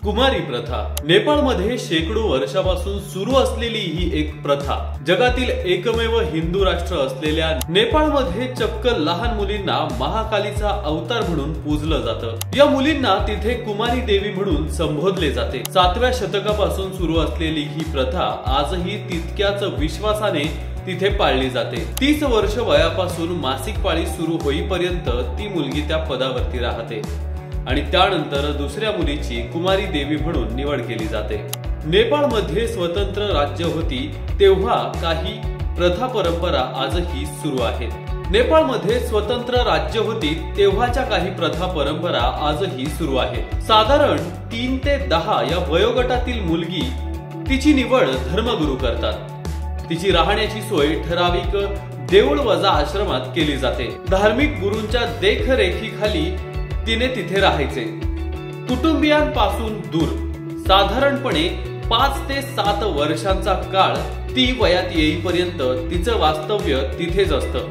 कुमारी प्रथा नेपाळमध्ये शेकडो वर्षापासून सुरू असलेली ही एक प्रथा जगातील एकमेव हिंदू राष्ट्र असलेल्या नेपाळमध्ये चक्क लहान मुलींना महाकालीचा अवतार म्हणून पूजलं जातं। या मुलींना तिथे कुमारी देवी म्हणून संबोधले जाते। 7व्या शतकापासून सुरू असलेली ही प्रथा आजही तितक्याच विश्वासाने तिथे पाळली जाते। 30 वर्ष वयापासून मासिक पाळी सुरू होईपर्यंत ती मुलगी त्या पदावरती राहते आणि त्यानंतर दुसऱ्या मुलीची कुमारी देवी म्हणून निवड केली जाते। नेपाळमध्ये स्वतंत्र राज्य होती तेव्हा काही प्रथा परंपरा आजही सुरू आहेत। नेपाळमध्ये स्वतंत्र राज्य होती तेव्हाच्या काही प्रथा परंपरा आजही सुरू आहेत। साधारण 3 ते 10 या वयोगटातील मुलगी तिची निवड धर्मगुरू करतात। तिची राहण्याची सोय ठराविक देऊळ वजा आश्रमात केली जाते। धार्मिक गुरूंच्या देखरेखीखाली तिने तिथे राहायचे। कुटुंबियांपासून दूर साधारणपणे 5 ते 7 वर्षांचा काळ ती वयात येईपर्यंत तिचं वास्तव्य तिथेच असतं।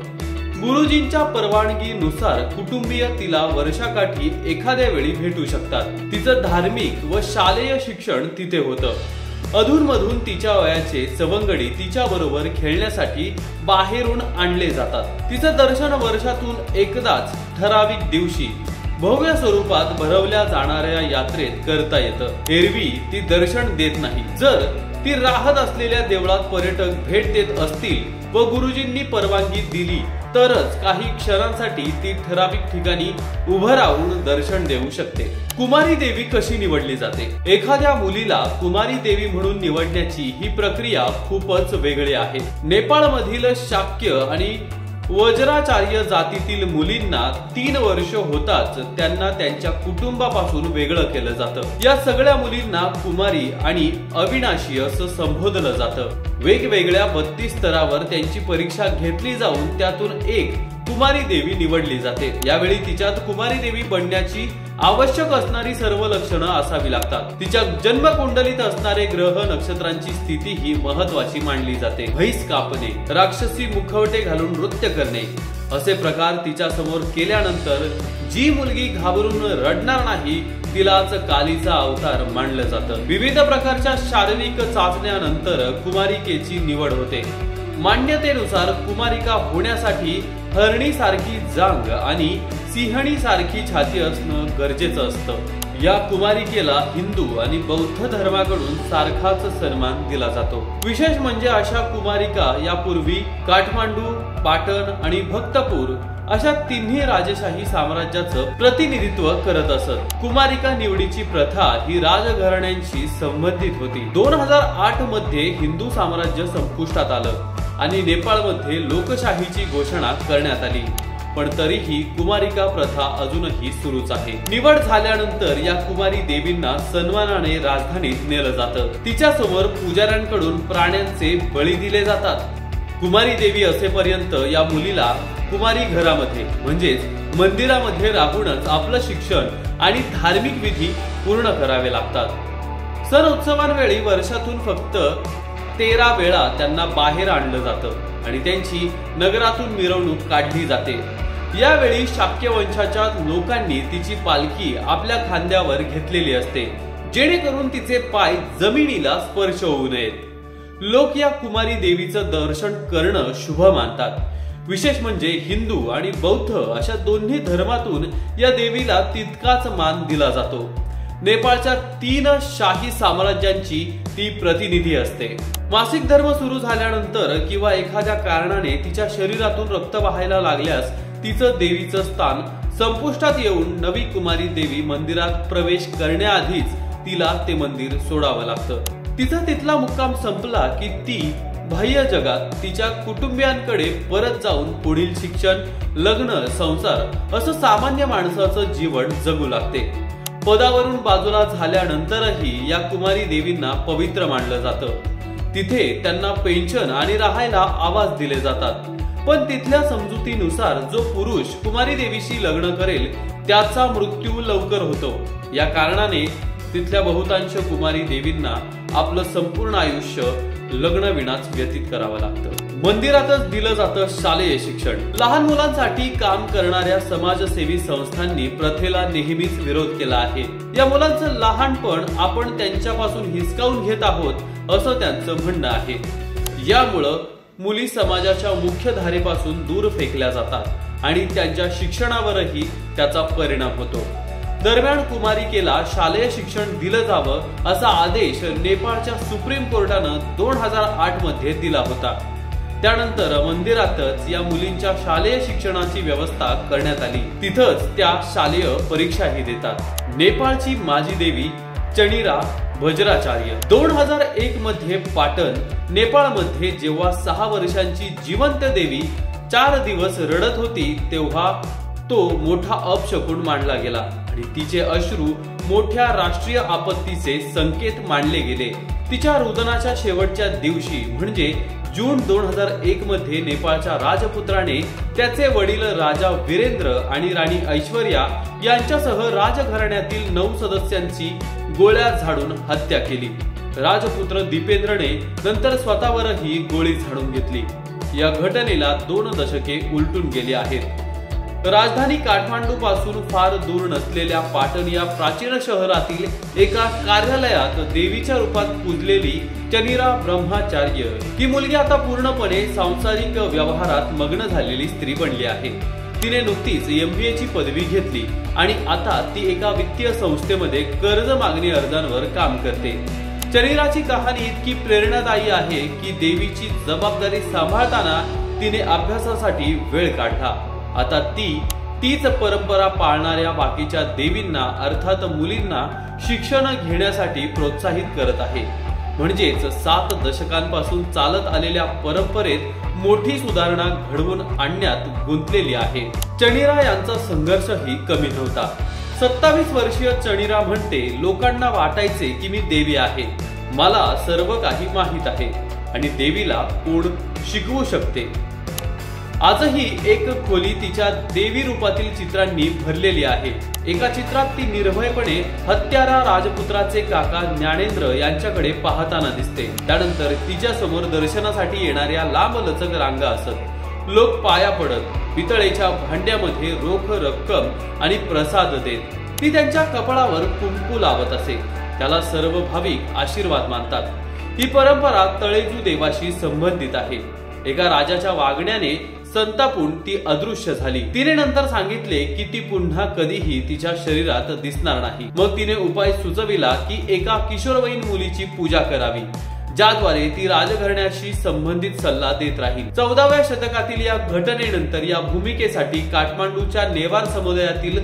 गुरुजींच्या परवानगीनुसार कुटुंबीय तिला वर्षाकाठी एखाद्या वेळी भेटू शकतात। तिचं धार्मिक व शालेय शिक्षण तिथे होतं। अधूनमधून तिच्या वयाचे सवंगडी तिच्या बरोबर खेळण्यासाठी बाहेरून आणले जातात। तिचं दर्शन वर्षातून एकदाच ठराविक दिवशी भव्य स्वरूपात भरवल्या जाणाऱ्या यात्रेत करता येतं। एरवी ती दर्शन देत नाही। जर ती राहत असलेल्या देवळात पर्यटक भेट देत असतील व गुरुजींनी परवानगी दिली तरच काही क्षणांसाठी ती ठराविक ठिकाणी उभं राहून दर्शन देऊ शकते। कुमारी देवी कशी निवडली जाते? एखाद्या मुलीला कुमारी देवी म्हणून निवडण्याची ही प्रक्रिया खूपच वेगळी आहे। नेपाळमधील शाक्य आणि वज्राचार्य जातीतील मुलींना 3 वर्ष होताच त्यांना त्यांच्या कुटुंबापासून वेगळं केलं जातं। या सगळ्या मुलींना कुमारी आणि अविनाशी असं संबोधलं जातं। वेगवेगळ्या 32 स्तरावर त्यांची परीक्षा घेतली जाऊन त्यातून एक कुमारी देवी निवडली जाते। यावेळी तिच्यात कुमारी देवी बनण्याची आवश्यक असणारी सर्व लक्षणं असावी लागतात। तिच्या जन्मकुंडलीत असणारे ग्रह नक्षत्रांची स्थिती ही महत्वाची मानली जाते। म्हैस कापणे, राक्षसी मुखवटे घालून नृत्य करणे असे प्रकार तिच्या समोर केल्यानंतर जी मुलगी घाबरून रडणार नाही तिलाच कालीचा अवतार मानलं जातं। विविध प्रकारच्या शारीरिक चाचण्यानंतर कुमारिकेची निवड होते। मान्यतेनुसार कुमारिका होण्यासाठी हरणी सारखी जांग आणि सिंहणी सारखी छाती असणं गरजेचं असतं। या कुमारिकेला हिंदू आणि बौद्ध धर्माकडून सारखाच सन्मान दिला जातो। विशेष म्हणजे अशा कुमारिका यापूर्वी काठमांडू, पाटण आणि भक्तपूर अशा तिन्ही राजशाही साम्राज्याचं प्रतिनिधित्व करत असत। कुमारिका निवडीची प्रथा ही राजघराण्यांशी संबंधित होती। 2008 मध्ये हिंदू साम्राज्य संपुष्टात आलं आणि नेपाळमध्ये लोकशाहीची घोषणा करण्यात आली, पण तरीही कुमारिका प्रथा अजूनही सुरूच आहे। निवड झाल्यानंतर या कुमारी देवींना सन्मानाने राजधानीत नेलं जातं। तिच्या समोर पुजाऱ्यांकडून प्राण्यांचे बळी दिले जातात। कुमारी देवी असेपर्यंत या मुलीला कुमारी घरामध्ये म्हणजेच मंदिरामध्ये राहूनच आपलं शिक्षण आणि धार्मिक विधी पूर्ण करावे लागतात। सण उत्सवांवेळी वर्षातून फक्त 13 वेळा त्यांना बाहेर आणलं जातं आणि त्यांची नगरातून मिरवणूक काढली जाते। यावेळी शाक्य वंशाच्या लोकांनी तिची पालखी आपल्या खांद्यावर घेतलेली असते जेणेकरून तिचे पाय जमिनीला स्पर्श होऊ नयेत। लोक या कुमारी देवीचं दर्शन करणं शुभ मानतात। विशेष म्हणजे हिंदू आणि बौद्ध अशा दोन्ही धर्मातून या देवीला तितकाच मान दिला जातो। नेपाळच्या 3 शाही साम्राज्यांची ती प्रतिनिधी असते। मासिक धर्म सुरू झाल्यानंतर किंवा एखाद्या कारणाने तिच्या शरीरातून रक्त वाहायला लागल्यास तिचं देवीचं स्थान संपुष्टात येऊन नवी कुमारी देवी मंदिरात प्रवेश करण्याआधीच तिला ते मंदिर सोडावं लागतं। तिचा तिथला मुक्काम संपला की ती बाह्य जगात तिच्या कुटुंबियांकडे परत जाऊन पुढील शिक्षण, लग्न, संसार असं सामान्य माणसाचं जीवन जगू लागते। पदावरून बाजूला झाल्यानंतरही या कुमारी देवींना पवित्र मानलं जातं। तिथे त्यांना पेन्शन आणि राहायला आवास दिले जातात, पण तिथल्या समजुतीनुसार जो पुरुष कुमारी देवीशी लग्न करेल त्याचा मृत्यू लवकर होतो। या कारणाने तिथल्या बहुतांश कुमारी देवींना आपलं संपूर्ण आयुष्य लग्न विनाच व्यतीत करावं लागतं। मंदिरातच दिलं जातं शालेय शिक्षण। लहान मुलांसाठी काम करणाऱ्या समाजसेवी संस्थांनी प्रथेला नेहमीच विरोध केला आहे। या मुलांचं लहानपण आपण त्यांच्यापासून हिसकावून घेत आहोत असं त्यांचं म्हणणं आहे। यामुळं मुली समाजाच्या मुख्य धारेपासून दूर फेकल्या जातात आणि त्यांच्या शिक्षणावरही त्याचा परिणाम होतो। दरम्यान कुमारिकेला शालेय शिक्षण दिलं जावं असा आदेश नेपाळच्या सुप्रीम कोर्टानं 2008 मध्ये दिला होता। त्यानंतर मंदिरातच या मुलींच्या शालेय शिक्षणाची व्यवस्था करण्यात आली। तिथंच त्या शालेय परीक्षाही देतात। नेपाळची माजी देवी चणीरा वज्राचार्य 2001 मध्ये पाटण नेपाळमध्ये जेव्हा 6 वर्षांची जिवंत देवी 4 दिवस रडत होती तेव्हा तो मोठा अपशकुन मानला गेला आणि तिचे अश्रू मोठ्या राष्ट्रीय आपत्तीचे संकेत मानले गेले। तिच्या रुदनाच्या शेवटच्या दिवशी म्हणजे जून 2001 मध्ये नेपाळच्या राजपुत्राने त्याचे वडील राजा वीरेंद्र आणि राणी ऐश्वर्या यांच्यासह राजघराण्यातील 9 सदस्यांची गोळ्या झाडून हत्या केली। राजपुत्र दीपेंद्रने नंतर स्वतःवरही गोळी झाडून घेतली। या घटनेला 2 दशके उलटून गेली आहेत। राजधानी काठमांडू पासून फार दूर नसलेल्या पाटण या प्राचीन शहरातील एका कार्यालयात देवीच्या रूपात पूजलेली चणीरा ब्रह्मचार्य ही मुलगी आता पूर्णपणे सांसारिक व्यवहारात मग्न झालेली स्त्री बनली आहे। तिने नुकतीच MBA ची पदवी घेतली आणि आता ती एका वित्तीय संस्थेमध्ये कर्ज मागणी अर्जांवर काम करते। चणीराची कहाणी इतकी प्रेरणादायी आहे की देवीची जबाबदारी सांभाळताना तिने अभ्यासासाठी वेळ काढला। आता तीच परंपरा पाळणाऱ्या बाकीच्या देवींना अर्थात मुलींना शिक्षण घेण्यासाठी प्रोत्साहित करत आहे। म्हणजेच 7 दशकांपासून चालत आलेल्या परंपरेत मोठी सुधारणा घडवून आणण्यात गुंतलेली आहे। चणीरा यांचा संघर्षही कमी नव्हता। 27 वर्षीय चणीरा म्हणते, लोकांना वाटायचे की मी देवी आहे, मला सर्व काही माहित आहे आणि देवीला कोण शिकवू शकते। आजही एक खोली तिच्या देवी रूपातील चित्रांनी भरलेली आहे। एका चित्रात ती निर्भयपणे हत्यारा राजपुत्राचे काका ज्ञानेंद्र यांच्याकडे पाहताना दिसते। त्यानंतर तिच्या समोर दर्शनासाठी येणाऱ्या लांबलचक रांगा असत। लोक पाया पडत पितळेच्या भांड्यामध्ये रोख रक्कम आणि प्रसाद देत। ती त्यांच्या कपाळावर कुंकू लावत असे। त्याला सर्व भाविक आशीर्वाद मानतात। ही परंपरा तळेजू देवाशी संबंधित आहे। एका राजाच्या वागण्याने संतापून ती अदृश्य झाली। तिने नंतर सांगितले की ती पुन्हा कधीही तिच्या शरीरात दिसणार नाही। मग तिने उपाय सुचविला की एका किशोरवयीन मुलीची पूजा करावी, ज्याद्वारे ती राजघराण्याशी संबंधित सल्ला देत राहील। 14व्या शतकातील या घटनेनंतर या भूमिकेसाठी काठमांडूच्या नेवार समुदायातील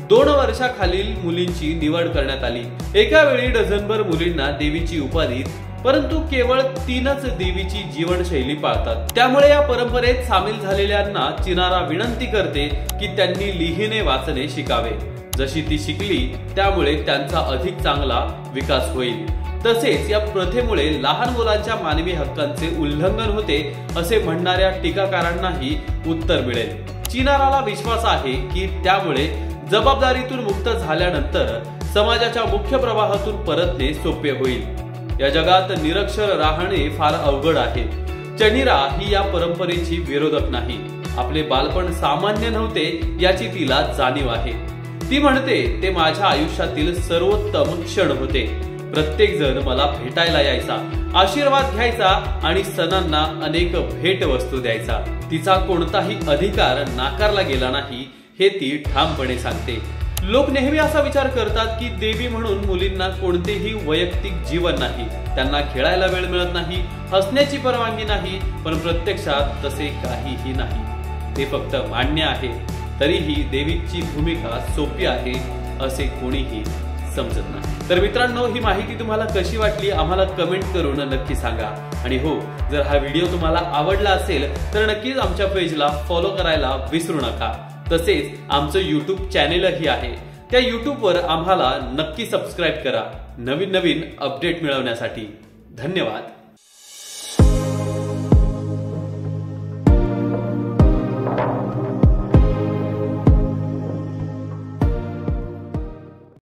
2 वर्षाखालील मुलींची निवड करण्यात आली। एका वेळी डझनभर मुलींना देवीची उपाधी, परंतु केवळ 3च देवीची जीवनशैली पाळतात। त्यामुळे या परंपरेत सामील झालेल्यांना चिनारा विनंती करते की त्यांनी लिहिणे वाचणे शिकावे। जशी ती शिकली त्यामुळे त्यांचा अधिक चांगला विकास होईल। तसेच या प्रथेमुळे लहान मुलांच्या मानवी हक्कांचे उल्लंघन होते असे म्हणणाऱ्या टीकाकारांनाही उत्तर मिळेल। चिनाराला विश्वास आहे की त्यामुळे जबाबदारीतून मुक्त झाल्यानंतर समाजाच्या मुख्य प्रवाहातून परतणे सोपे होईल। या जगात निरक्षर राहणे फार अवघड आहे। चणीरा ही या परंपरेची विरोधक नाही। आपले बालपण सामान्य नव्हते याची तिला जाणीव आहे। ती म्हणते, ते माझ्या आयुष्यातील सर्वोत्तम क्षण होते। प्रत्येक जण मला भेटायला यायचा, आशीर्वाद घ्यायचा आणि सणांना अनेक भेट वस्तू द्यायचा। तिचा कोणताही अधिकार नाकारला गेला नाही हे ती ठामपणे सांगते। लोक नेहमी असा विचार करतात की देवी म्हणून मुलींना कोणतेही वैयक्तिक जीवन नाही, त्यांना खेळायला वेळ मिळत नाही, हसण्याची परवानगी नाही, पण प्रत्यक्षात तसे काहीही नाही। ते फक्त मान्य आहे। तरीही देवीची भूमिका सोपी आहे असे कोणीही समजत नाही। तर मित्रांनो, ही माहिती तुम्हाला कशी वाटली आम्हाला कमेंट करून नक्की सांगा। आणि हो, जर हा व्हिडिओ तुम्हाला आवडला असेल तर नक्कीच आमच्या पेजला फॉलो करायला विसरू नका। तसेच आमचं YouTube चॅनेलही आहे, त्या YouTubeवर आम्हाला नक्की सबस्क्राईब करा नवीन अपडेट मिळवण्यासाठी। धन्यवाद।